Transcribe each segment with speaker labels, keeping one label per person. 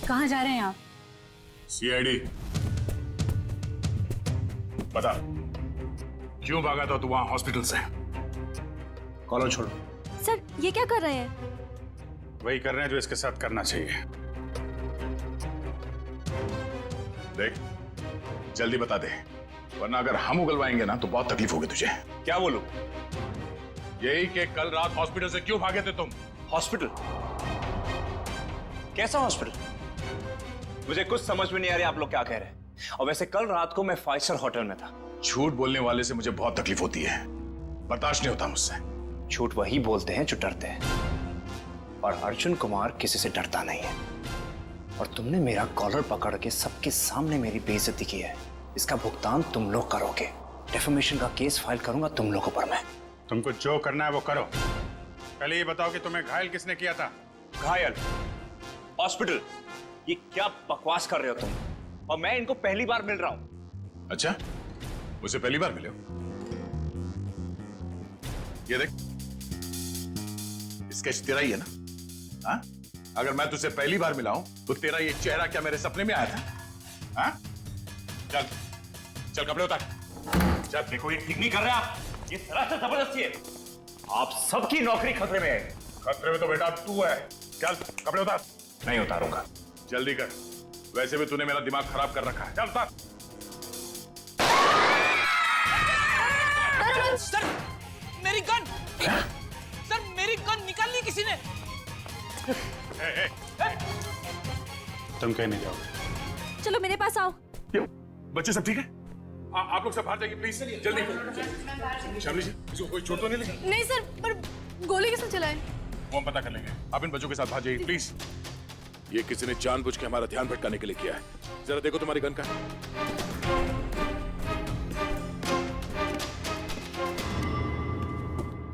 Speaker 1: कहाँ जा रहे हैं आप?
Speaker 2: सीआईडी। बता, क्यों भागा था तू वहां हॉस्पिटल से?
Speaker 3: कॉलर छोड़ो।
Speaker 4: सर ये क्या कर रहे हैं?
Speaker 2: वही कर रहे हैं जो इसके साथ करना चाहिए। देख, जल्दी बता दे, वरना अगर हम उगलवाएंगे ना तो बहुत तकलीफ होगी तुझे।
Speaker 3: क्या बोलूं?
Speaker 2: यही कि कल रात हॉस्पिटल से क्यों भागे थे तुम?
Speaker 3: हॉस्पिटल? कैसा हॉस्पिटल? मुझे कुछ समझ में नहीं आ रही आप लोग क्या कह रहे हैं। और वैसे कल रात को मैं 5 स्टार होटल में था।
Speaker 2: झूठ बोलने वाले से मुझे बहुत तकलीफ होती है, बर्दाश्त नहीं होता मुझसे।
Speaker 3: झूठ वही बोलते हैं जो डरते हैं, और अर्जुन कुमार किसी से डरता नहीं है। और तुमने मेरा कॉलर पकड़ के सबके सामने मेरी बेइज्जती की है, इसका भुगतान तुम लोग करोगे। डिफेमेशन का केस फाइल करूंगा तुम लोगों पर मैं।
Speaker 2: तुमको जो करना है वो करो। पहले ये बताओ कि तुम्हें घायल किसने किया था?
Speaker 3: घायल? हॉस्पिटल? ये क्या बकवास कर रहे हो तुम? और मैं इनको पहली बार मिल रहा हूं।
Speaker 2: अच्छा, मुझे पहली बार मिले हो? ये देख, स्केच तेरा ही है ना? हाँ? अगर मैं तुझसे पहली बार मिला हूं तो तेरा ये चेहरा क्या मेरे सपने में आया था? हाँ? चल चल कपड़े उतार।
Speaker 3: जब देखो ये ठीक नहीं कर रहे आप, ये सरासर जबरदस्ती है। आप सबकी नौकरी खतरे में है।
Speaker 2: खतरे में तो बेटा तू है। चल कपड़े उतार।
Speaker 3: नहीं उतारूंगा।
Speaker 2: जल्दी कर, वैसे भी तूने मेरा दिमाग खराब कर रखा है। चल उतार।
Speaker 5: सर मेरी गन!
Speaker 2: क्या?
Speaker 5: सर मेरी गन निकाल ली किसी ने।
Speaker 2: तुम कहीं नहीं जाओगे।
Speaker 4: चलो मेरे पास आओ।
Speaker 2: क्यों? बच्चे सब ठीक है? आप लोग सब बाहर जाइए प्लीज, जल्दी। शामली जी, इसको कोई चोट तो नहीं लगी?
Speaker 4: नहीं सर, पर गोली किसने चलाई?
Speaker 2: वो हम पता कर लेंगे। आप इन बच्चों के साथ बाहर जाइए प्लीज। ये किसी ने जानबूझ के हमारा ध्यान भटकाने के लिए किया है। जरा देखो तुम्हारी गन का।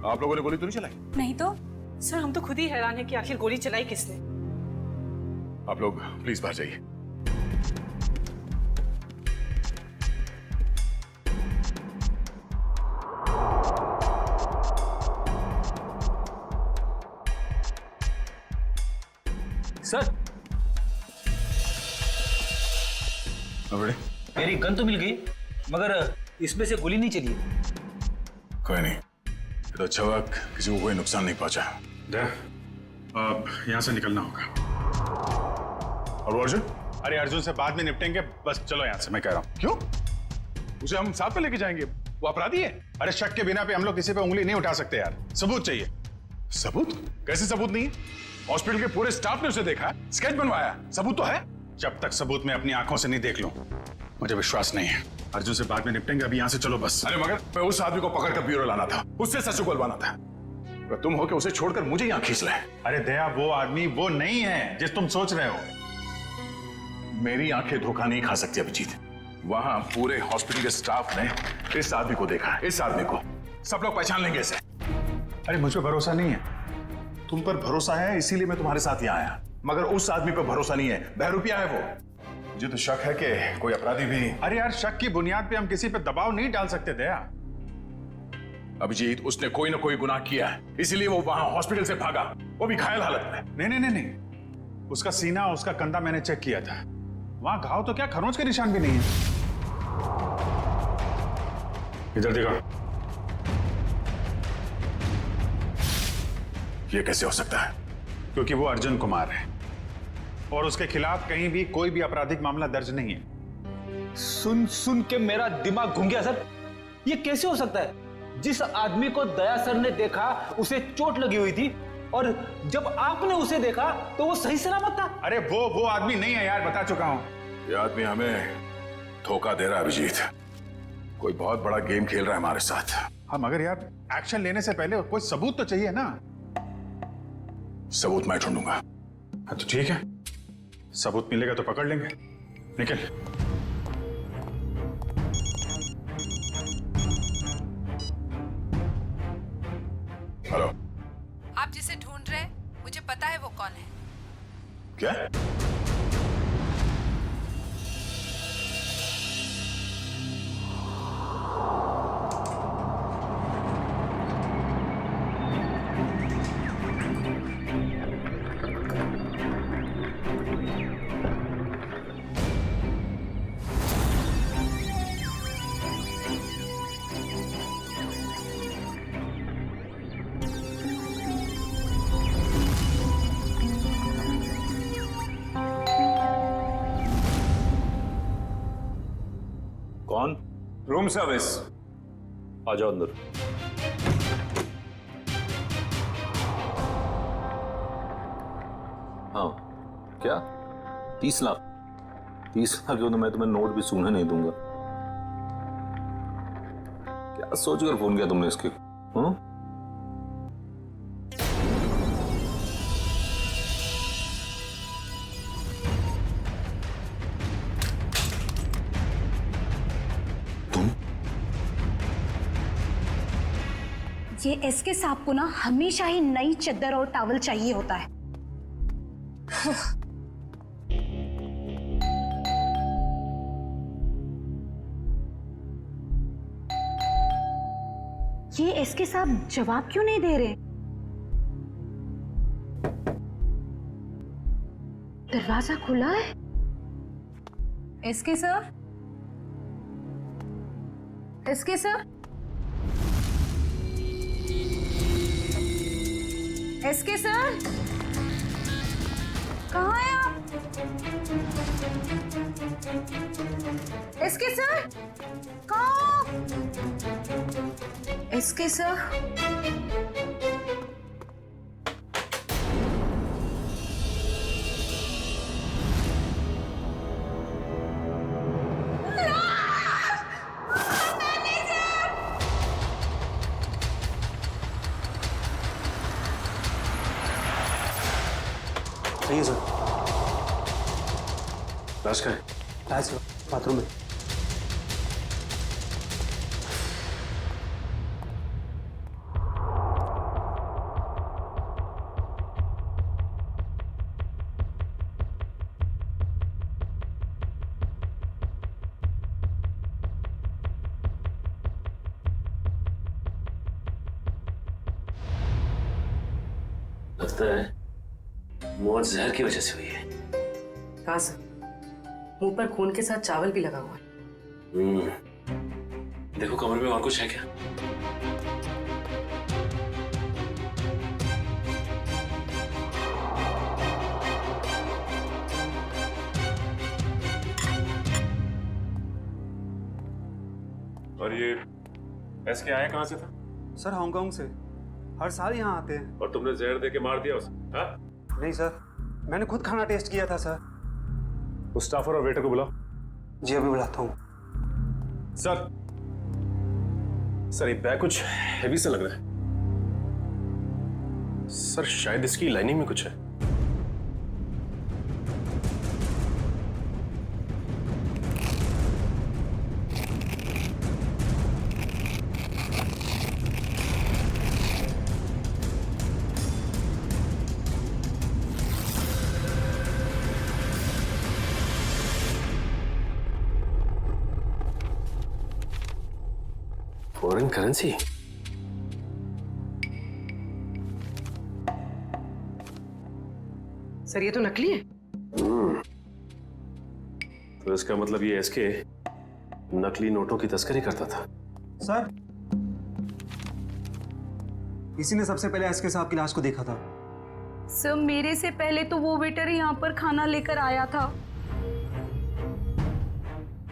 Speaker 2: आप लोगों ने गोली तो नहीं चलाई?
Speaker 1: नहीं तो।
Speaker 5: सर हम तो खुद ही हैरान है कि आखिर गोली चलाई किसने।
Speaker 2: आप लोग प्लीज बाहर जाइए।
Speaker 6: सर
Speaker 2: बड़े,
Speaker 6: मेरी गन तो मिल गई, मगर इसमें से गोली नहीं चली।
Speaker 2: कोई नहीं, ये तो अच्छा हुआ किसी को कोई नुकसान नहीं पहुंचा। अब यहाँ से निकलना होगा। और वो अर्जुन? अरे अर्जुन से बाद में निपटेंगे, बस चलो यहाँ से, मैं कह रहा हूँ। क्यों? उसे हम साथ में लेके जाएंगे, वो अपराधी है। अरे शक के बिना पे हम लोग किसी पे उंगली नहीं उठा सकते यार, सबूत चाहिए। सबूत? कैसे सबूत नहीं है? हॉस्पिटल के पूरे स्टाफ ने उसे देखा, स्केच बनवाया, सबूत तो है। जब तक सबूत मैं अपनी आंखों से नहीं देख लूं, मुझे विश्वास नहीं है। अर्जुन से बाद में निपटेंगे, अभी यहाँ से चलो बस। अरे मगर मैं उस आदमी को पकड़कर ब्यूरो लाना था, उससे सच उगलवाना था। तुम हो के उसे छोड़कर मुझे यहाँ खींच लाए। अरे दया, वो आदमी वो नहीं है जिस तुम सोच रहे हो। मेरी आंखें धोखा नहीं खा सकती अभिजीत। वहां पूरे हॉस्पिटल के स्टाफ ने इस आदमी को देखा, इस आदमी को सब लोग पहचान लेंगे इसे। अरे मुझ पर भरोसा नहीं है, तुम पर भरोसा है, इसीलिए मैं तुम्हारे साथ यहाँ आया। मगर उस आदमी पर भरोसा नहीं है, बहरूपिया है वो। मुझे तो शक है कि कोई अपराधी भी। अरे यार, शक की बुनियाद पे हम किसी पे दबाव नहीं डाल सकते दया। अभिजीत, उसने कोई ना कोई गुनाह किया है, इसीलिए वो वहां हॉस्पिटल से भागा, वो भी घायल हालत में। नहीं नहीं नहीं नहीं, उसका सीना, उसका कंधा मैंने चेक किया था, वहां घाव तो क्या खरोंच के निशान भी नहीं है। इधर देखो। ये कैसे हो सकता है? क्योंकि वो अर्जुन कुमार है और उसके खिलाफ कहीं भी कोई भी आपराधिक मामला दर्ज नहीं है।
Speaker 6: सुन सुन के मेरा दिमाग घूम गया सर। ये कैसे हो सकता है? जिस आदमी को दया सर ने देखा उसे चोट लगी हुई थी, और जब आपने उसे देखा तो वो सही सलामत था।
Speaker 2: अरे वो आदमी नहीं है यार, बता चुका हूं। ये आदमी हमें धोखा दे रहा है अभिजीत, कोई बहुत बड़ा गेम खेल रहा है हमारे साथ। हाँ मगर यार, एक्शन लेने से पहले कोई सबूत तो चाहिए ना। सबूत मैं ढूंढूंगा। हाँ तो ठीक है, सबूत मिलेगा तो पकड़ लेंगे। निकल। हेलो,
Speaker 7: आप जिसे ढूंढ रहे हैं मुझे पता है वो कौन है।
Speaker 2: क्या?
Speaker 6: कौन?
Speaker 1: Room service.
Speaker 6: आ जाओ अंदर। हाँ क्या? 30 लाख? 30 लाख हो तो मैं तुम्हें नोट भी सूंघने नहीं दूंगा। क्या सोचकर फोन किया तुमने इसके? हाँ?
Speaker 8: ये एसके साहब को ना हमेशा ही नई चद्दर और टॉवल चाहिए होता है। ये एसके साहब जवाब क्यों नहीं दे रहे? दरवाजा खुला है।
Speaker 7: SK sir, SK sir, SK sir, कहाँ हैं आप? एसके सर, कहाँ? एसके सर,
Speaker 3: सही है सर।
Speaker 1: राज का है?
Speaker 3: राज बाथरूम में।
Speaker 1: लगता है मौत जहर की वजह से हुई है।
Speaker 9: हाँ सर, मुंह पर खून के साथ चावल भी लगा हुआ है।
Speaker 1: देखो कमरे में और कुछ है क्या?
Speaker 10: और ये एसके आया कहाँ से था?
Speaker 11: सर हांगकांग से। हर साल यहाँ आते हैं।
Speaker 10: और तुमने जहर दे के मार दिया उसे? हाँ?
Speaker 11: नहीं सर, मैंने खुद खाना टेस्ट किया था सर।
Speaker 10: उस स्टाफर और वेटर को बुलाओ।
Speaker 11: जी अभी बुलाता हूँ।
Speaker 10: सर, सर ये बैग कुछ हेवी सा लग रहा है। सर शायद इसकी लाइनिंग में कुछ है।
Speaker 1: Foreign currency?
Speaker 9: सर ये तो नकली है।
Speaker 10: तो इसका मतलब ये एसके नकली नोटों की तस्करी करता था।
Speaker 11: सर इसी ने सबसे पहले एसके साहब की लाश को देखा था।
Speaker 4: सर मेरे से पहले तो वो वेटर यहाँ पर खाना लेकर आया था।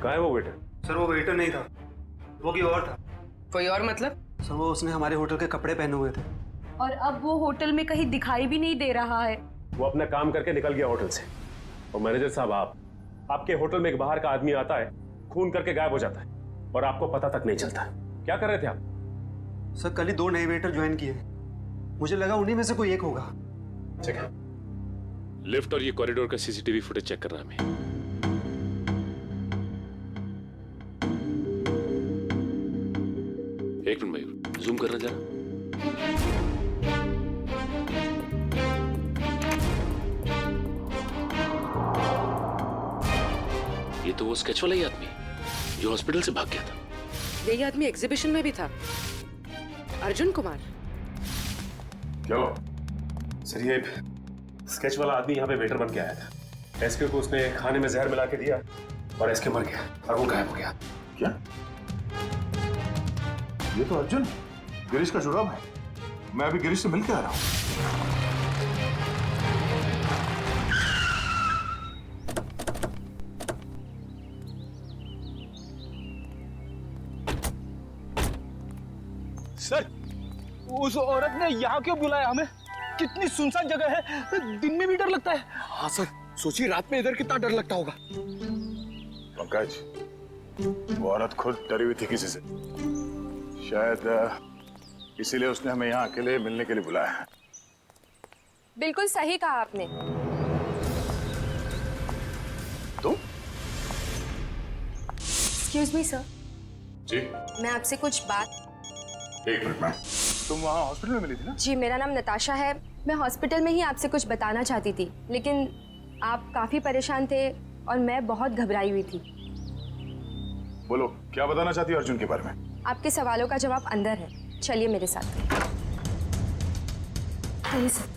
Speaker 10: कहाँ है वो वेटर?
Speaker 11: सर वो वेटर नहीं था, वो कोई और था।
Speaker 9: कोई और मतलब?
Speaker 11: सर वो उसने हमारे होटल के कपड़े पहने हुए थे।
Speaker 4: और अब वो होटल में कहीं दिखाई भी नहीं दे रहा है।
Speaker 10: वो अपना काम करके निकल गया होटल से। और मैनेजर साहब, आपके होटल में एक बाहर का आदमी आता है, खून करके गायब हो जाता है और आपको पता तक नहीं चलता। क्या कर रहे थे आप?
Speaker 11: सर कल ही 2 नए वेटर ज्वाइन किए, मुझे लगा उन्हीं में से कोई एक होगा।
Speaker 10: ठीक है, लिफ्ट और ये कॉरिडोर का सीसीटीवी फुटेज चेक करना हमें। एक मिनट मयूर, जूम करना जरा। ये तो वो स्केच वाला ही आदमी जो हॉस्पिटल से भाग गया था।
Speaker 9: यही आदमी एग्जीबिशन में भी था, अर्जुन कुमार।
Speaker 10: क्या सर, ये स्केच वाला आदमी यहाँ पे वेटर बन के आया था। एसके को उसने खाने में जहर मिला के दिया और एसके मर गया और वो गायब हो गया।
Speaker 2: क्या? ये तो अर्जुन गिरीश का जुड़ाव है। मैं अभी गिरीश से मिल के आ रहा हूँ।
Speaker 6: सर, उस औरत ने यहाँ क्यों बुलाया हमें? कितनी सुनसान जगह है, दिन में भी डर लगता है।
Speaker 11: हाँ सर, सोचिए रात में इधर कितना डर लगता होगा।
Speaker 2: पंकज, वो औरत खुद डरी हुई थी किसी से, शायद इसीलिए उसने हमें यहाँ अकेले मिलने के लिए बुलाया है।
Speaker 7: बिल्कुल सही कहा आपने।
Speaker 2: तुम?
Speaker 7: एक्सक्यूज मी सर,
Speaker 2: जी,
Speaker 7: मैं आपसे कुछ बात।
Speaker 2: एक मिनट मैम, तुम वहाँ हॉस्पिटल में मिली थी ना?
Speaker 7: जी, मेरा नाम नताशा है। मैं हॉस्पिटल में ही आपसे कुछ बताना चाहती थी, लेकिन आप काफी परेशान थे और मैं बहुत घबराई हुई थी।
Speaker 2: बोलो, क्या बताना चाहती हो अर्जुन के बारे में?
Speaker 7: आपके सवालों का जवाब अंदर है, चलिए मेरे साथ।
Speaker 8: आइए सर।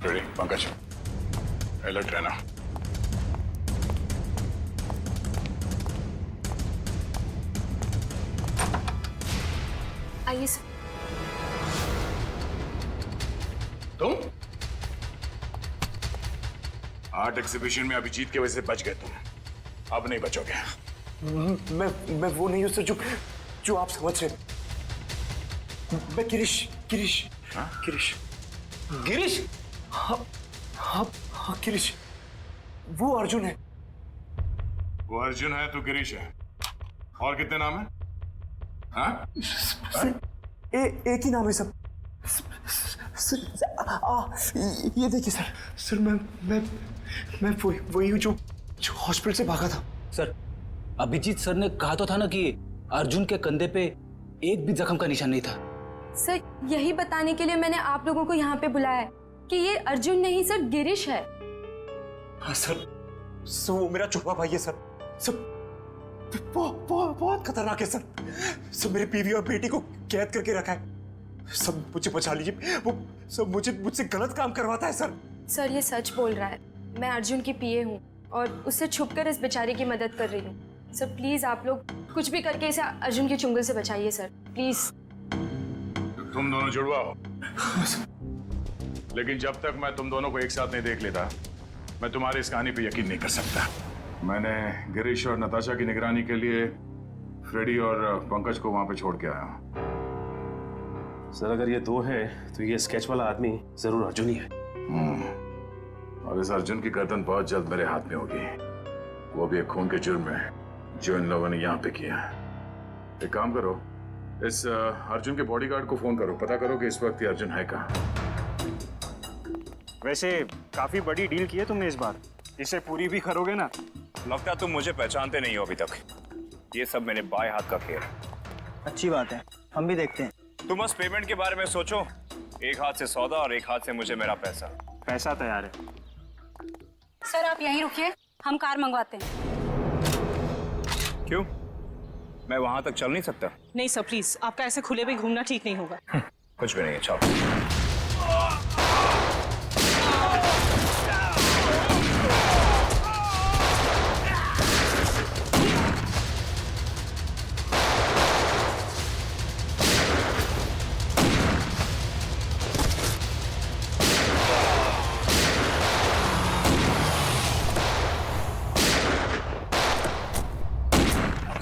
Speaker 2: रेडी पंकज, अलर्ट रहना।
Speaker 8: आइए सर।
Speaker 2: तुम आर्ट एग्जीबिशन में अभिजीत की वजह से बच गए तुम, अब नहीं बचोगे।
Speaker 11: मैं वो नहीं हूँ सर जो आप समझ रहे। मैं गिरीश गिरीश
Speaker 2: हाँ?
Speaker 11: गिरीश गिरीश हाँ हाँ हाँ गिरीश, वो अर्जुन है।
Speaker 2: वो अर्जुन है, तू गिरीश है। और कितने नाम है? हाँ?
Speaker 11: एक ही नाम है सर। ये देखिए सर, सर मैं वही हूँ जो हॉस्पिटल से भागा था।
Speaker 6: सर, अभिजीत सर ने कहा तो था ना कि अर्जुन के कंधे पे एक भी जख्म का निशान नहीं था।
Speaker 7: सर, यही बताने के लिए मैंने आप लोगों को यहाँ पे बुलाया है कि ये अर्जुन नहीं सर, गिरीश है।
Speaker 11: हाँ सर, वो मेरा छोटा भाई है सर। बहुत खतरनाक है सर। सब मेरी बीवी और बेटी को कैद करके रखा है। सब मुझे बचा लीजिए, वो सब मुझसे गलत काम करवाता है सर।
Speaker 7: सर, ये सच बोल रहा है। मैं अर्जुन की पीए हूँ और उससे छुपकर इस बेचारे की मदद कर रही हूँ। सर प्लीज आप लोग कुछ भी करके इसे अर्जुन के चुंगल से बचाइए सर, प्लीज।
Speaker 2: तुम दोनों जुड़वा हो, लेकिन जब तक मैं तुम दोनों को एक साथ नहीं देख लेता, मैं तुम्हारी इस कहानी पे यकीन नहीं कर सकता। मैंने गिरीश और नताशा की निगरानी के लिए फ्रेडी और पंकज को वहां पे छोड़ के आया हूं।
Speaker 10: सर, अगर ये दो हैं तो ये स्केच वाला आदमी जरूर अर्जुन ही है।
Speaker 2: और इस अर्जुन की गर्दन बहुत जल्द मेरे हाथ में होगी, वो भी एक खून के जुर्म में जो इन लोगों ने यहाँ पे किया है। एक काम करो, इस अर्जुन के बॉडीगार्ड को फोन करो, पता करो कि इस वक्त ये अर्जुन है कहाँ।
Speaker 3: वैसे काफी बड़ी डील की है तुमने इस बार, इसे पूरी भी करोगे ना?
Speaker 12: लगता तुम मुझे पहचानते नहीं हो अभी तक। ये सब मेरे बाएं हाथ का खेल है।
Speaker 3: अच्छी बात है, हम भी देखते हैं।
Speaker 12: तुम बस पेमेंट के बारे में सोचो, एक हाथ से सौदा और एक हाथ से मुझे मेरा पैसा।
Speaker 3: पैसा तैयार है।
Speaker 8: सर आप यहीं रुकिए, हम कार मंगवाते हैं।
Speaker 12: क्यों, मैं वहां तक चल नहीं सकता?
Speaker 5: नहीं सर प्लीज, आपका ऐसे खुले भी घूमना ठीक नहीं होगा।
Speaker 12: कुछ भी नहीं है, चलो।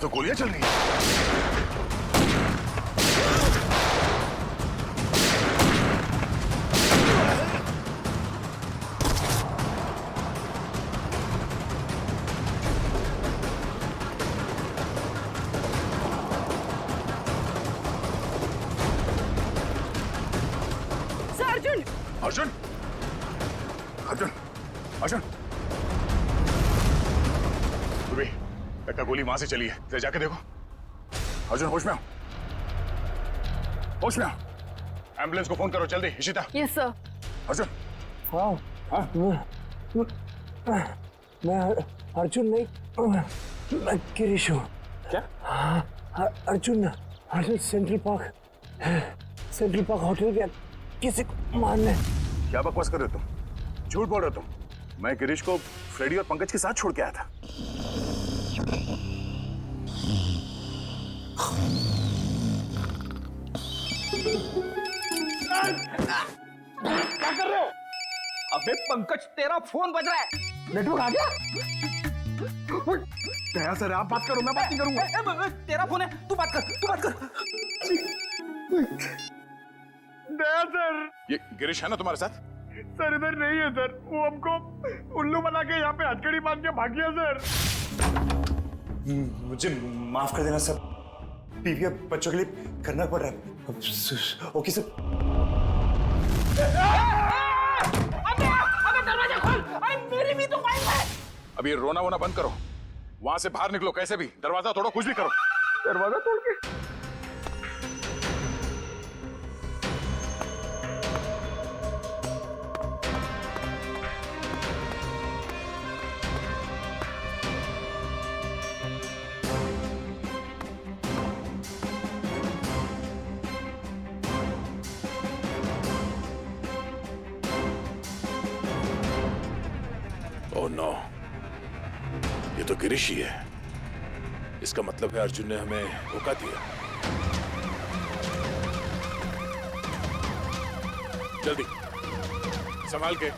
Speaker 2: तो गोलियां चल रही हैं।
Speaker 5: अर्जुन
Speaker 2: अर्जुन अर्जुन अर्जुन, एक गोली वहां से चली है, जाके देखो। अर्जुन होश में आओ, होश में आओ। एम्बुलेंस को फोन करो जल्दी। इशिता।
Speaker 4: Yes sir.
Speaker 2: अर्जुन।
Speaker 11: मैं अर्जुन नहीं, मैं गिरीश हूँ।
Speaker 2: क्या?
Speaker 11: अर्जुन सेंट्रल पार्क होटल गया किसी को मारने।
Speaker 2: क्या बकवास कर रहे हो तुम? झूठ बोल रहे हो तुम। मैं गिरीश को फ्रेडी और पंकज के साथ छोड़ के आया था।
Speaker 6: क्या कर रहे हो? अबे पंकज, तेरा फोन बज रहा है।
Speaker 11: नेटवर्क आ गया? दया सर आप बात करो, मैं बात नहीं करूंगा।
Speaker 6: तेरा फोन है, तू बात कर।
Speaker 11: दया सर।
Speaker 2: ये गिरीश है ना तुम्हारे साथ?
Speaker 11: सर इधर नहीं है सर, वो हमको उल्लू बना के यहाँ पे हथकड़ी बांध के भाग गया सर। मुझे माफ कर देना सर, बीवी और बच्चों के लिए करना पड़ रहा है। Okay sir.
Speaker 6: अबे दरवाजा खोल, अरे मेरी भी तो वाइफ है।
Speaker 2: अब ये रोना वोना बंद करो, वहां से बाहर निकलो कैसे भी, दरवाजा तोड़ो, कुछ भी करो।
Speaker 11: दरवाजा तोड़ के?
Speaker 2: ओह नो, ये तो गिरीश ही है। इसका मतलब है अर्जुन ने हमें धोखा दिया। जल्दी संभाल के।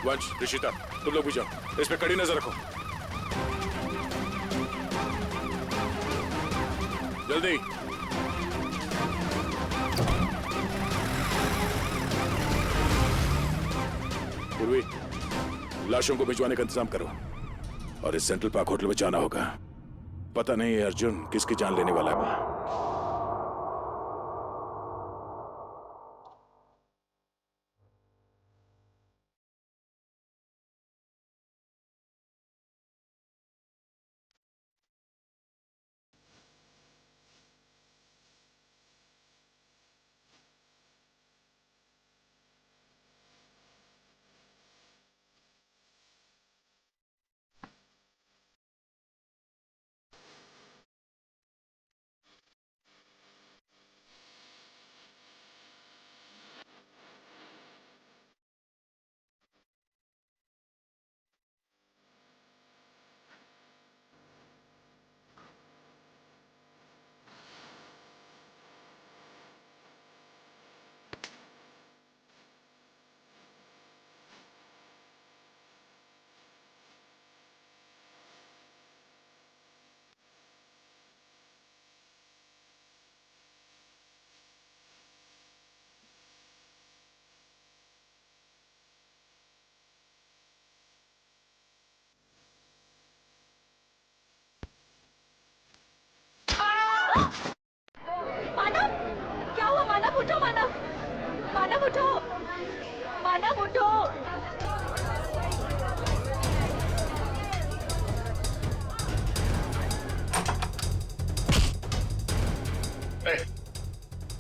Speaker 2: वंश, ऋषिता, तुम लोग भी जाओ, इस पे कड़ी नजर रखो। जल्दी। पूर्वी, लाशों को भिजवाने का इंतजाम करो और इस सेंट्रल पार्क होटल में जाना होगा। पता नहीं अर्जुन किसकी जान लेने वाला है।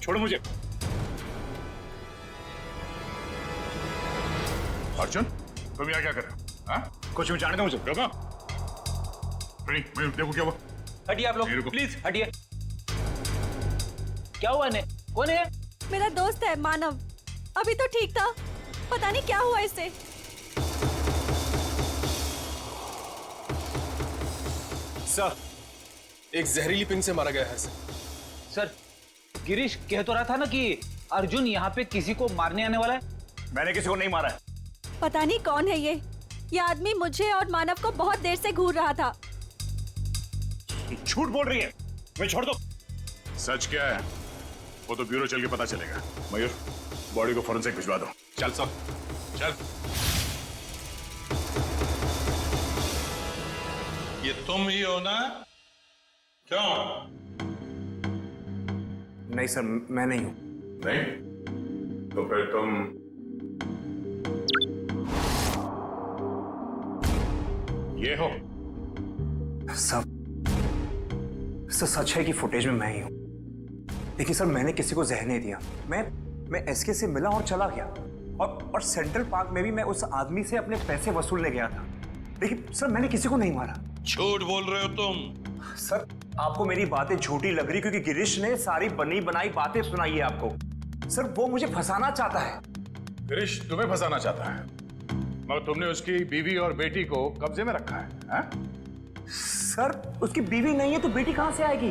Speaker 2: छोड़ो मुझे। अर्जुन, तुम यहाँ क्या कर रहे हो? हाँ? कुछ भी जानते हो मुझे? रुको। देखो क्या हुआ?
Speaker 6: हटिए आप लोग, प्लीज हटिए। क्या हुआ ने? कौन है?
Speaker 13: मेरा दोस्त है मानव। अभी तो ठीक था, पता नहीं क्या हुआ इससे।
Speaker 10: सर, एक जहरीली पिंग से मारा गया है
Speaker 6: सर, गिरीश कह तो रहा था ना कि अर्जुन यहाँ पे किसी को मारने आने वाला है।
Speaker 11: मैंने किसी को नहीं मारा है।
Speaker 13: पता नहीं कौन है ये आदमी मुझे और मानव को बहुत देर से घूर रहा था।
Speaker 11: झूठ बोल रही है, मैं छोड़ दो।
Speaker 2: सच क्या है वो तो ब्यूरो चल के पता चलेगा। मयूर, बॉडी को फॉरेंसिक भिजवा दो। चल सब, चल।
Speaker 14: ये तुम ही हो ना? क्यों?
Speaker 3: नहीं सर, मैं नहीं हूं।
Speaker 2: नहीं? तो फिर तुम ये हो?
Speaker 3: सब सच है कि फुटेज में मैं ही हूं। देखिए सर, मैंने किसी को जहर नहीं दिया। मैं एसके से मिला और चला गया, और सेंट्रल पार्क में भी मैं उस आदमी से अपने पैसे वसूलने गया था। लेकिन सर, मैंने किसी को नहीं मारा।
Speaker 14: झूठ बोल रहे हो तुम।
Speaker 3: सर, आपको मेरी बातें झूठी लग रही क्योंकि गिरीश ने सारी बनी बनाई बातें सुनाई है आपको। सर, वो मुझे फंसाना चाहता है।
Speaker 2: गिरीश तुम्हें फंसाना चाहता है, मगर तुमने उसकी बीवी और बेटी को कब्जे में रखा है, हा?
Speaker 3: सर, उसकी बीवी नहीं है तो बेटी कहां से आएगी?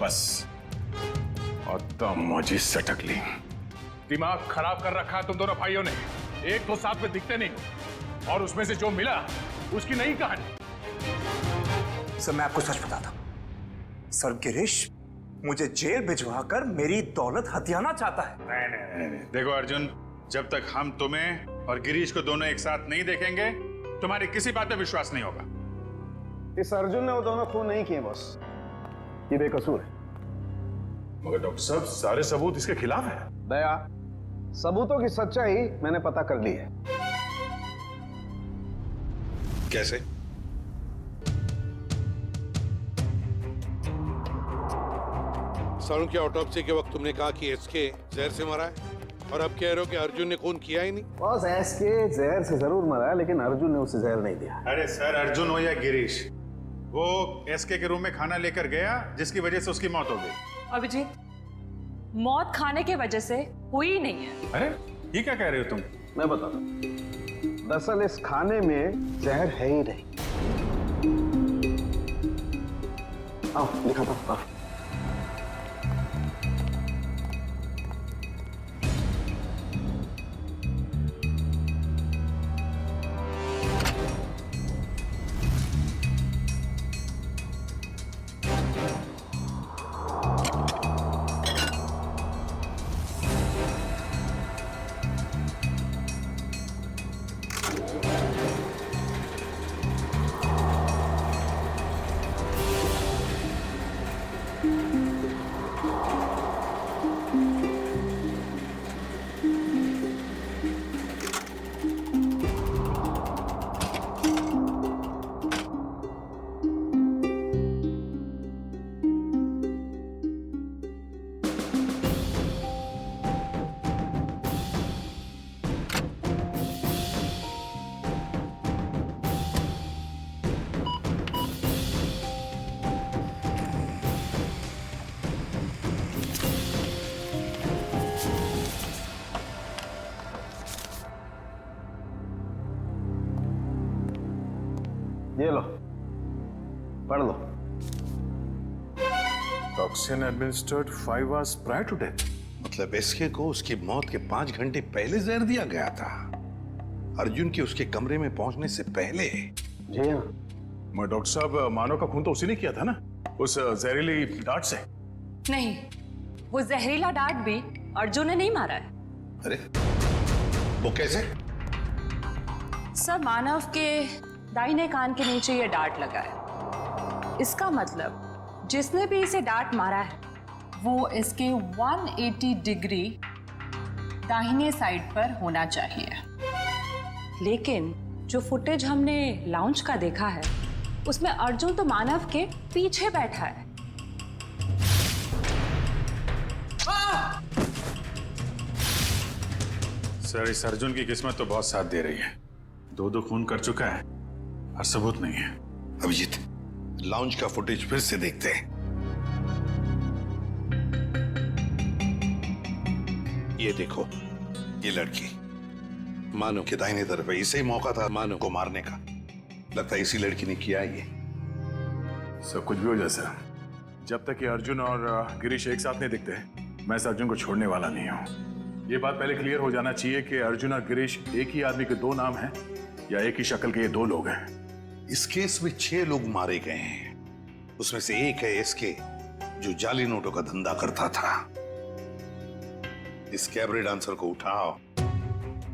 Speaker 2: बस, और तो मौजी सटक ली। दिमाग खराब कर रखा तुम दोनों भाइयों ने। एक तो साथ में दिखते नहीं और उसमें से जो मिला उसकी नई कहानी।
Speaker 11: सर मैं आपको सच बताता हूं, सर गिरीश मुझे जेल भिजवाकर मेरी दौलत हथियाना चाहता है।
Speaker 2: नहीं। देखो अर्जुन, जब तक हम तुम्हें और गिरीश को दोनों एक साथ नहीं देखेंगे तुम्हारी किसी बात पे विश्वास नहीं होगा।
Speaker 15: इस अर्जुन ने वो दोनों खून नहीं किए बॉस, ये बेकसूर है।
Speaker 2: मगर डॉक्टर साहब सारे सबूत इसके खिलाफ है।
Speaker 15: दया, सबूतों की सच्चाई मैंने पता कर ली है।
Speaker 14: कैसे? सारुण की ऑटोप्सी के वक्त तुमने कहा कि एसके जहर से मरा है और अब कह रहे हो कि अर्जुन ने खून किया ही नहीं।
Speaker 15: बॉस एसके जहर से जरूर मरा है, लेकिन अर्जुन ने उसे जहर नहीं दिया।
Speaker 2: अरे सर, अर्जुन हो या गिरीश, वो एसके के रूम में खाना लेकर गया जिसकी वजह से उसकी मौत हो गई।
Speaker 5: अभिजीत, मौत खाने की वजह से हुई नहीं है।
Speaker 2: अरे ये क्या कह रहे हो तुम?
Speaker 15: मैं बताता हूं, दरअसल इस खाने में जहर है ही नहीं। आओ दिखाता हूं। ये लो, पढ़ लो।
Speaker 2: Toxin administered 5 hours prior to death।
Speaker 14: मतलब एसके को उसकी मौत के 5 घंटे पहले जहर दिया गया था, अर्जुन के उसके कमरे में पहुंचने से पहले।
Speaker 15: जी हाँ।
Speaker 2: मैं डॉक्टर साहब, मानव का खून तो उसी ने किया था ना, उस जहरीली डांट से।
Speaker 5: नहीं, वो जहरीला डांट भी अर्जुन ने नहीं मारा है।
Speaker 14: अरे वो कैसे?
Speaker 5: सर, मानव के दाहिने कान के नीचे ये डांट लगा है। इसका मतलब जिसने भी इसे डांट मारा है वो इसके 180 डिग्री दाहिने साइड पर होना चाहिए। लेकिन जो फुटेज हमने लाउंज का देखा है उसमें अर्जुन तो मानव के पीछे बैठा है।
Speaker 2: सर, इस अर्जुन की किस्मत तो बहुत साथ दे रही है। 2 खून कर चुका है और सबूत नहीं है।
Speaker 14: अभिजीत, लाउंज का फुटेज फिर से देखते हैं। ये देखो, ये लड़की मानव के दाहिने तरफ है। इसे ही मौका था मानव को मारने का। लगता है इसी लड़की ने किया ये।
Speaker 2: सब कुछ भी हो जाए सर, जब तक ये अर्जुन और गिरीश एक साथ नहीं दिखते मैं इस अर्जुन को छोड़ने वाला नहीं हूँ। ये बात पहले क्लियर हो जाना चाहिए कि अर्जुन और गिरीश एक ही आदमी के 2 नाम हैं या एक ही शक्ल के ये 2 लोग हैं।
Speaker 14: इस केस में 6 लोग मारे गए हैं। उसमें से एक है एसके, जो जाली नोटों का धंधा करता था। इस कैबरे डांसर को उठाओ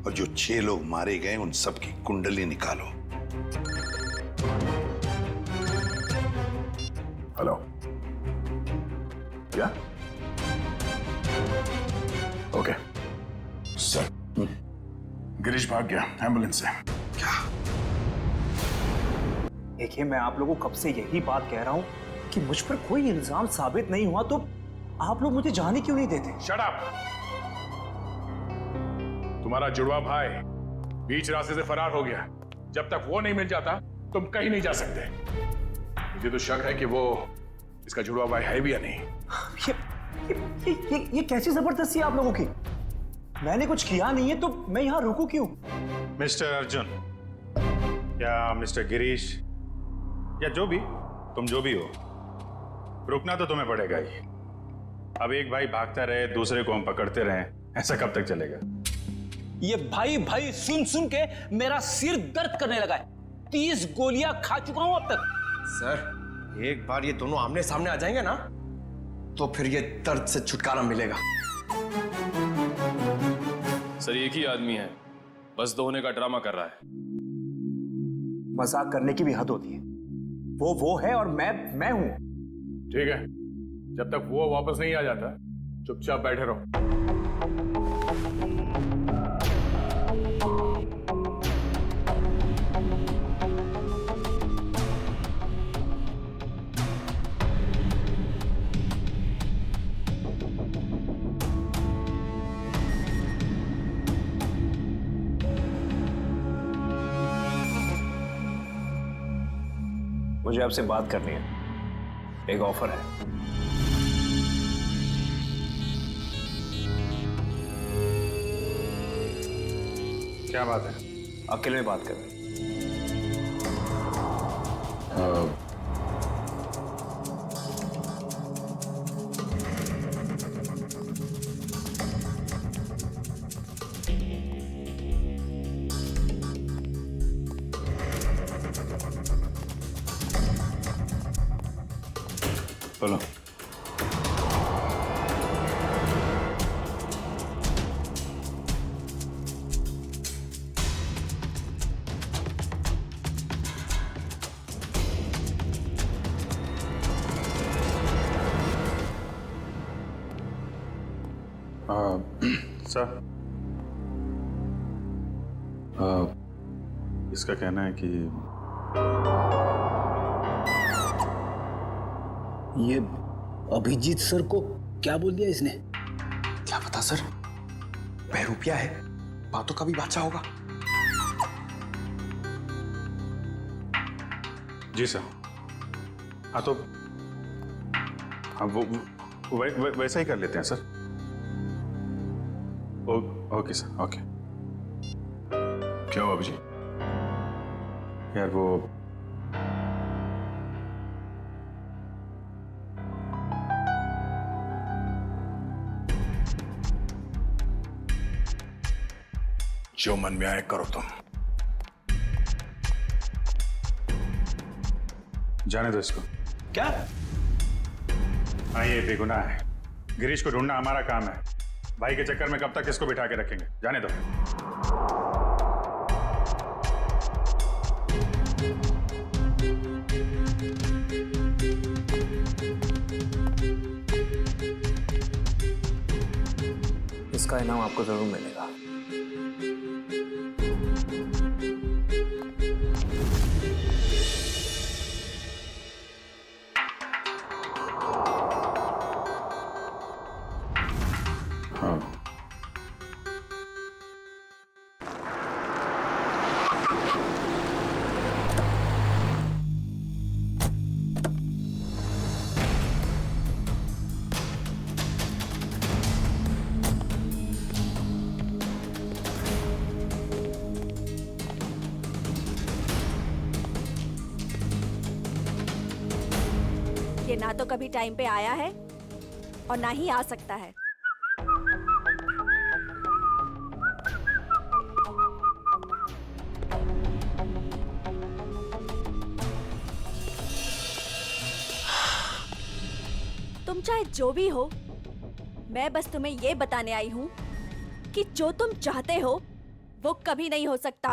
Speaker 14: और जो 6 लोग मारे गए उन सब की कुंडली निकालो।
Speaker 2: हेलो, क्या? ओके सर, गिरीश भाग गया एम्बुलेंस से।
Speaker 3: देखिए, मैं आप लोगों को कब से यही बात कह रहा हूं कि मुझ पर कोई इल्जाम साबित नहीं हुआ तो आप लोग मुझे जाने क्यों नहीं देते?
Speaker 2: Shut up! तुम्हारा जुड़वा भाई बीच रास्ते से फरार हो गया। जब तक वो नहीं मिल जाता तुम कहीं नहीं जा सकते। मुझे तो शक है कि वो इसका जुड़वा भाई है भी या नहीं।
Speaker 3: ये कैसी जबरदस्ती है आप लोगों की? मैंने कुछ किया नहीं है तो मैं यहाँ रुकूं क्यों?
Speaker 2: मिस्टर अर्जुन या मिस्टर गिरीश या जो भी तुम जो भी हो, रुकना तो तुम्हें पड़ेगा ही। अब एक भाई भागता रहे दूसरे को हम पकड़ते रहे, ऐसा कब तक चलेगा?
Speaker 6: ये भाई भाई सुन सुन के मेरा सिर दर्द करने लगा है। 30 गोलियां खा चुका हूं अब तक।
Speaker 15: सर एक बार ये दोनों आमने सामने आ जाएंगे ना तो फिर ये दर्द से छुटकारा मिलेगा।
Speaker 10: सर एक ही आदमी है, बस दो होने का ड्रामा कर रहा है।
Speaker 3: मजाक करने की भी हद होती है। वो है और मैं हूं।
Speaker 2: ठीक है, जब तक वो वापस नहीं आ जाता चुपचाप बैठे रहो।
Speaker 3: मुझे आपसे बात करनी है, एक ऑफर है।
Speaker 2: क्या बात है?
Speaker 3: अकेले में बात करें।
Speaker 2: बोलो। सर, इसका कहना है कि
Speaker 6: ये अभिजीत सर को क्या बोल दिया इसने?
Speaker 15: क्या पता सर, बहरूपिया है, बातों का भी बादशाह होगा।
Speaker 2: जी सर। हाँ तो हाँ वो वैसा ही कर लेते हैं सर। Okay sir, okay. क्या हुआ अभिजीत? यार वो
Speaker 14: जो मन में आए करो तुम।
Speaker 2: जाने दो इसको।
Speaker 6: क्या?
Speaker 2: हाँ ये बेगुनाह है। गिरीश को ढूंढना हमारा काम है। भाई के चक्कर में कब तक इसको बिठा के रखेंगे? जाने दो।
Speaker 3: इसका इनाम आपको जरूर मिलेगा।
Speaker 13: ये ना तो कभी टाइम पे आया है और ना ही आ सकता है। तुम चाहे जो भी हो, मैं बस तुम्हें ये बताने आई हूँ कि जो तुम चाहते हो वो कभी नहीं हो सकता।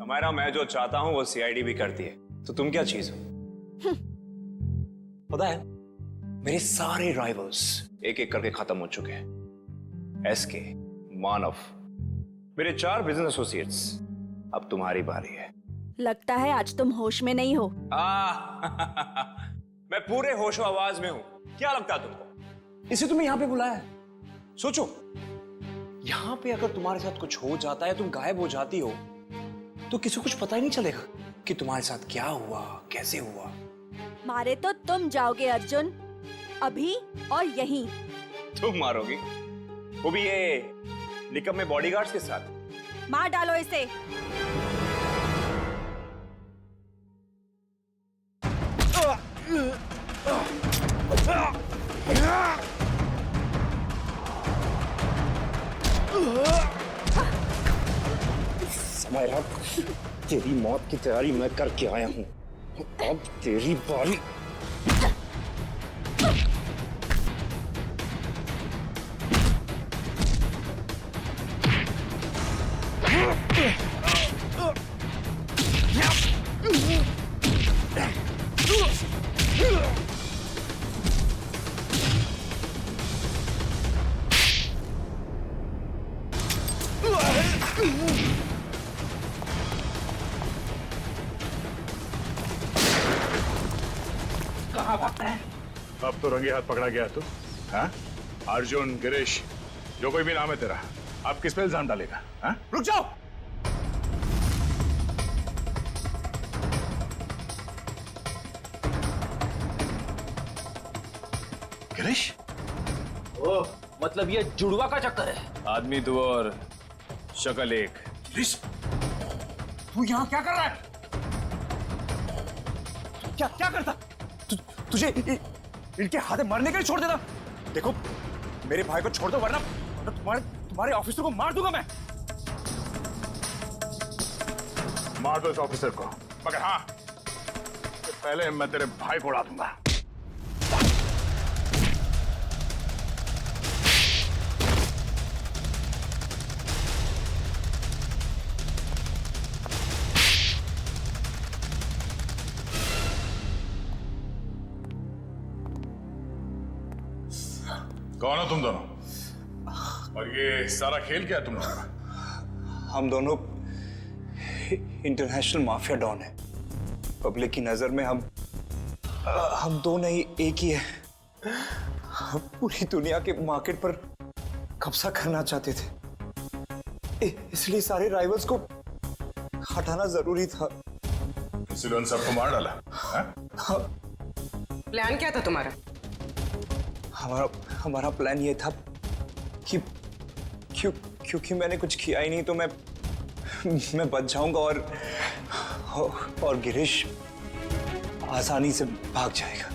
Speaker 12: हमारा मैं जो चाहता हूँ वो सीआईडी भी करती है, तो तुम क्या चीज हो?
Speaker 3: पता है, मेरे सारे राइवल्स एक एक करके खत्म हो चुके हैं। एसके, मानव, मेरे 4 बिजनेस एसोसिएट्स। अब तुम्हारी बारी है।
Speaker 13: लगता है आज तुम होश में नहीं हो।
Speaker 12: मैं पूरे होशो आवाज में हूं। क्या लगता है तुमको?
Speaker 3: इसे तुम्हें यहां पे बुलाया है। सोचो, यहां पे अगर तुम्हारे साथ कुछ हो जाता है, तुम गायब हो जाती हो, तो किसी को कुछ पता ही नहीं चलेगा कि तुम्हारे साथ क्या हुआ, कैसे हुआ।
Speaker 13: मारे तो तुम जाओगे अर्जुन, अभी और यहीं।
Speaker 12: तुम मारोगी? वो भी ये निकम्मे बॉडीगार्ड्स के साथ?
Speaker 13: मार डालो इसे।
Speaker 3: समायरा, तेरी मौत की तैयारी मैं करके आया हूं, अब तेरी बारी।
Speaker 2: कहाँ भागता है? अब तो रंगे हाथ पकड़ा गया तू। हाँ? अर्जुन, गिरीश, जो कोई भी नाम है तेरा, अब किस पे इल्जाम डालेगा? हाँ? रुक जाओ। गिरीश?
Speaker 6: ओह, मतलब ये जुड़वा का चक्कर है।
Speaker 12: आदमी दो और शक्ल एक।
Speaker 11: गिरीश, तू यहाँ क्या कर रहा है? क्या करता? तुझे इनके हाथे मरने के लिए छोड़ देना? देखो, मेरे भाई को छोड़ दो वरना तुम्हारे ऑफिसर को मार दूंगा मैं।
Speaker 2: मार दो इस ऑफिसर को, मगर हाँ, पहले मैं तेरे भाई को उड़ा दूंगा। कौन हो तुम दोनों? और ये सारा खेल क्या है तुम लोगों का?
Speaker 3: हम दोनों इंटरनेशनल माफिया डॉन हैं। पब्लिक की नजर में हम दो नहीं एक ही है। हम पूरी दुनिया के मार्केट पर कब्जा करना चाहते थे, इसलिए सारे राइवल्स को हटाना जरूरी था।
Speaker 2: इसलिए उन सबको मार डाला?
Speaker 9: प्लान क्या था तुम्हारा?
Speaker 3: हमारा प्लान ये था कि क्योंकि मैंने कुछ किया ही नहीं तो मैं बच जाऊंगा और गिरीश आसानी से भाग जाएगा।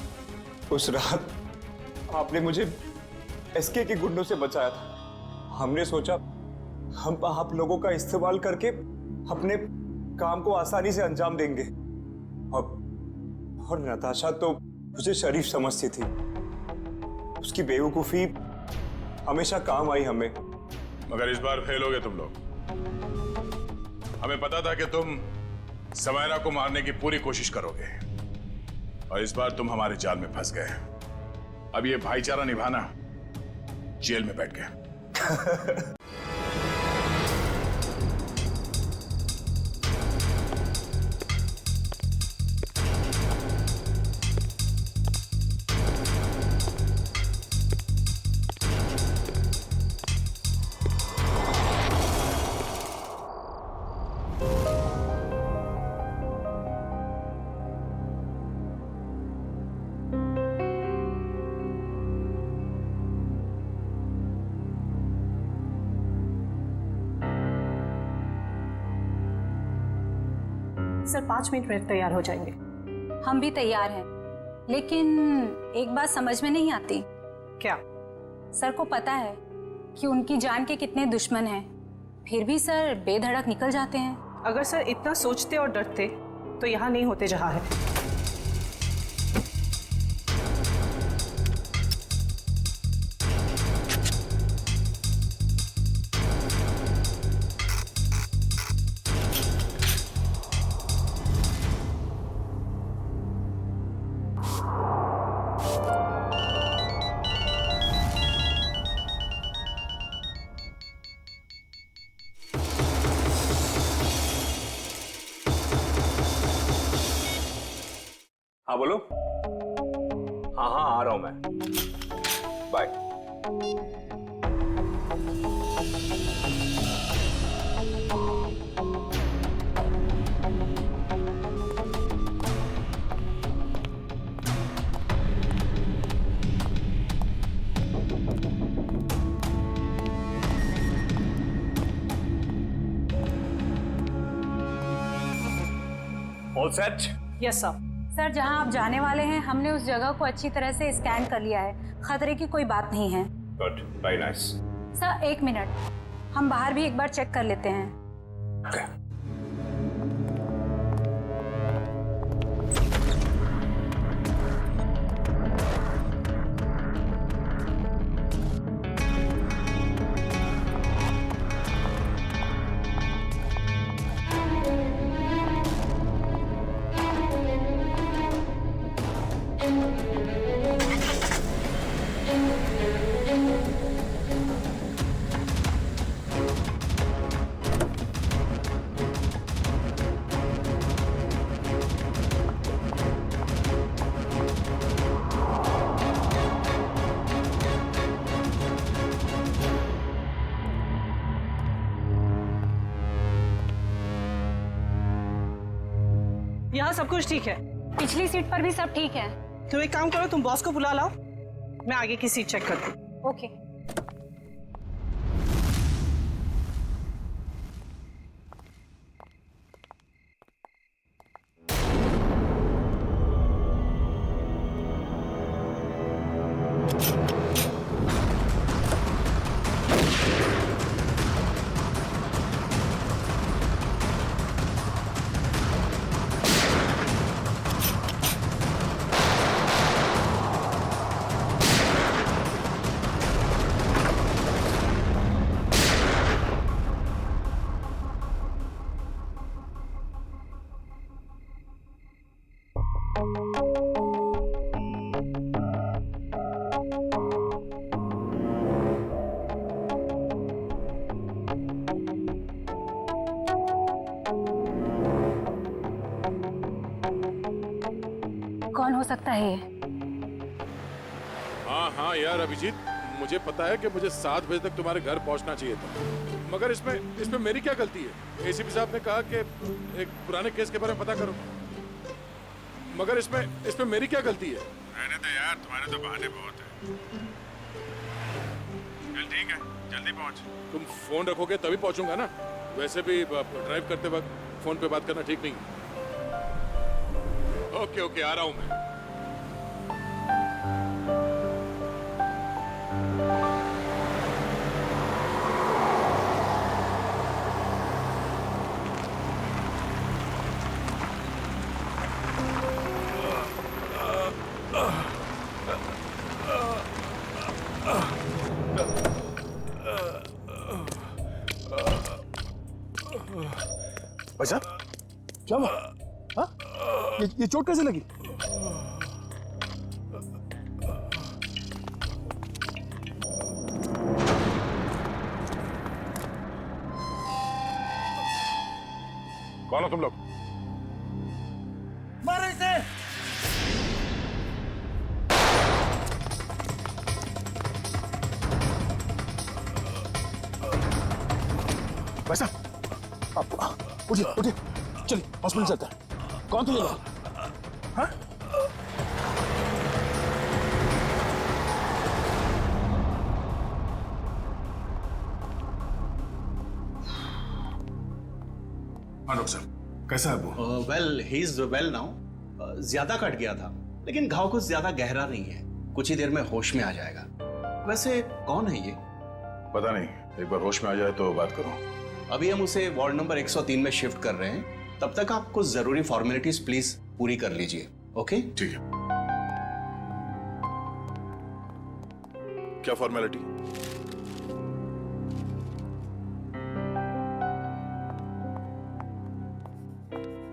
Speaker 3: उस रात आपने मुझे एसके के गुंडों से बचाया था। हमने सोचा हम आप लोगों का इस्तेमाल करके अपने काम को आसानी से अंजाम देंगे, और नताशा तो मुझे शरीफ समझती थी। उसकी बेवकूफी हमेशा काम आई हमें।
Speaker 2: मगर इस बार फेल हो गए तुम लोग। हमें पता था कि तुम समायरा को मारने की पूरी कोशिश करोगे, और इस बार तुम हमारे जाल में फंस गए। अब ये भाईचारा निभाना जेल में बैठ गए।
Speaker 5: सर 5 मिनट में तैयार हो जाएंगे।
Speaker 8: हम भी तैयार हैं, लेकिन एक बात समझ में नहीं आती।
Speaker 5: क्या?
Speaker 8: सर को पता है कि उनकी जान के कितने दुश्मन हैं, फिर भी सर बेधड़क निकल जाते हैं।
Speaker 5: अगर सर इतना सोचते और डरते तो यहाँ नहीं होते जहाँ है।
Speaker 12: हाँ बोलो। हाँ आ रहा हूं मैं। Bye. All set?
Speaker 5: Yes sir.
Speaker 8: Sir जहां आप जाने वाले हैं हमने उस जगह को अच्छी तरह से स्कैन कर लिया है, खतरे की कोई बात नहीं है।
Speaker 12: Good, very nice.
Speaker 8: Sir 1 minute, हम बाहर भी एक बार चेक कर लेते हैं।
Speaker 16: यहाँ सब कुछ ठीक है।
Speaker 8: पिछली सीट पर भी सब ठीक है।
Speaker 16: तो एक काम करो, तुम बॉस को बुला लाओ, मैं आगे की सीट चेक करती हूँ।
Speaker 8: ओके। कौन हो सकता है ये?
Speaker 17: हाँ यार अभिजीत, मुझे पता है कि मुझे 7 बजे तक तुम्हारे घर पहुंचना चाहिए था, मगर इसमें मेरी क्या गलती है? एसीपी साहब ने कहा कि एक पुराने केस के बारे में पता करो, मगर इसमें मेरी क्या गलती है?
Speaker 2: रहने दे यार, तुम्हारे तो बहाने बहुत हैं। चल ठीक है, जल्दी पहुंच।
Speaker 17: तुम फोन रखोगे तभी पहुंचूंगा ना, वैसे भी ड्राइव करते वक्त फोन पे बात करना ठीक नहीं। ओके, आ रहा हूं मैं।
Speaker 2: भाई साहब, क्या हुआ? हाँ? ये चोट कैसे लगी?
Speaker 17: कौन हो तुम लोग?
Speaker 11: मारो इसे!
Speaker 2: भाई साहब, उठिए, चलिए हॉस्पिटल चलते हैं। कौन थे ये लोग? हाँ? डॉक्टर साहब, कैसा है वो?
Speaker 18: Well, he is well now. ज्यादा कट गया था, लेकिन घाव कुछ ज्यादा गहरा नहीं है, कुछ ही देर में होश में आ जाएगा। वैसे कौन है ये?
Speaker 2: पता नहीं, एक बार होश में आ जाए तो बात करो।
Speaker 18: अभी हम उसे वार्ड नंबर 103 में शिफ्ट कर रहे हैं, तब तक आप कुछ जरूरी फॉर्मेलिटीज प्लीज पूरी कर लीजिए। ओके?
Speaker 2: ठीक है।
Speaker 17: क्या फॉर्मेलिटी?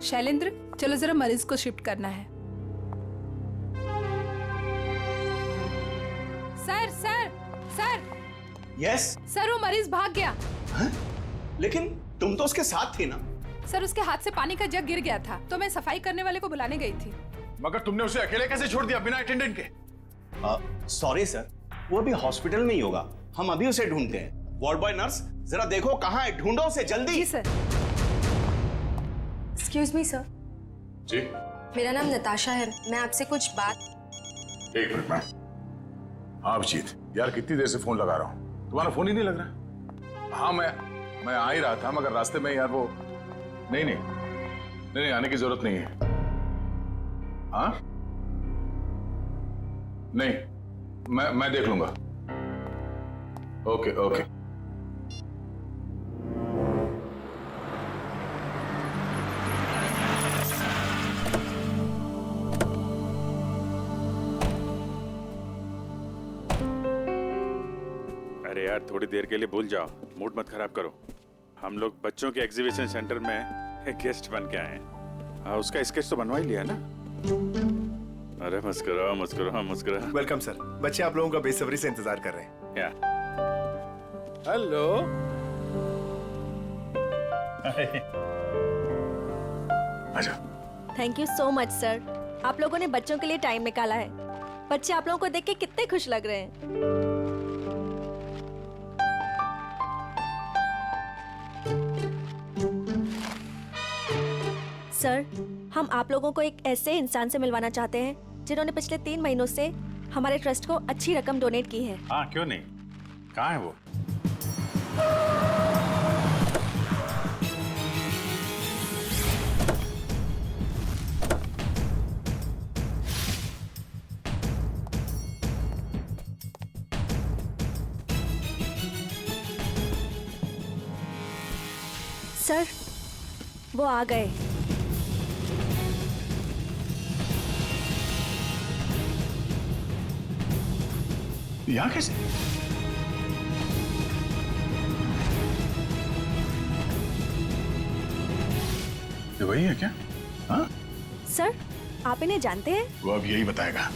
Speaker 19: शैलेंद्र, चलो जरा मरीज को शिफ्ट करना है। सर।
Speaker 18: यस
Speaker 19: सर, वो मरीज भाग गया।
Speaker 18: लेकिन तुम तो उसके साथ थी ना?
Speaker 19: सर, उसके हाथ से पानी का जग गिर गया था, तो मैं सफाई करने वाले को बुलाने गई थी।
Speaker 2: मगर तुमने उसे अकेले कैसे छोड़ दिया बिना अटेंडेंट के?
Speaker 18: सॉरी सर, वो अभी हॉस्पिटल में ही होगा, हम अभी उसे ढूंढते हैं। वार्ड बॉय नर्स, जरा देखो कहाँ है, ढूंढो उसे जल्दी।
Speaker 19: जी सर।
Speaker 7: Excuse me sir.
Speaker 2: जी?
Speaker 7: मेरा नाम नताशा है, मैं आपसे कुछ बात।
Speaker 2: एक मिनट मैम। हाँ अभिजीत, यार कितनी देर से फोन लगा रहा हूँ, तुम्हारा फोन ही नहीं लग रहा। हाँ मैं आ ही रहा था, मगर रास्ते में यार वो नहीं आने की जरूरत नहीं है। हाँ नहीं, मैं देख लूंगा। ओके यार थोड़ी देर के लिए भूल जाओ, मूड मत खराब करो। हम लोग बच्चों के एग्जीबिशन सेंटर में एक गेस्ट बन के आए हैं। उसका स्केच तो बनवा ही लिया ना? अरे मुस्कुराओ मुस्कुराओ मुस्कुराओ।
Speaker 11: वेलकम सर, बच्चे आप लोगों का बेसब्री से इंतजार कर रहे हैं।
Speaker 2: या हेलो।
Speaker 11: आजा।
Speaker 13: Thank you so much sir, आप लोगों ने बच्चों के लिए टाइम निकाला है। बच्चे आप लोगों को देख के कितने खुश लग रहे हैं। सर, हम आप लोगों को एक ऐसे इंसान से मिलवाना चाहते हैं जिन्होंने पिछले 3 महीनों से हमारे ट्रस्ट को अच्छी रकम डोनेट की है।
Speaker 2: हाँ क्यों नहीं, कहाँ है वो?
Speaker 13: सर, वो आ गए।
Speaker 2: यहाँ कैसे? ये वही है क्या? हाँ?
Speaker 13: सर, आप इन्हें जानते हैं?
Speaker 2: वो अब यही बताएगा।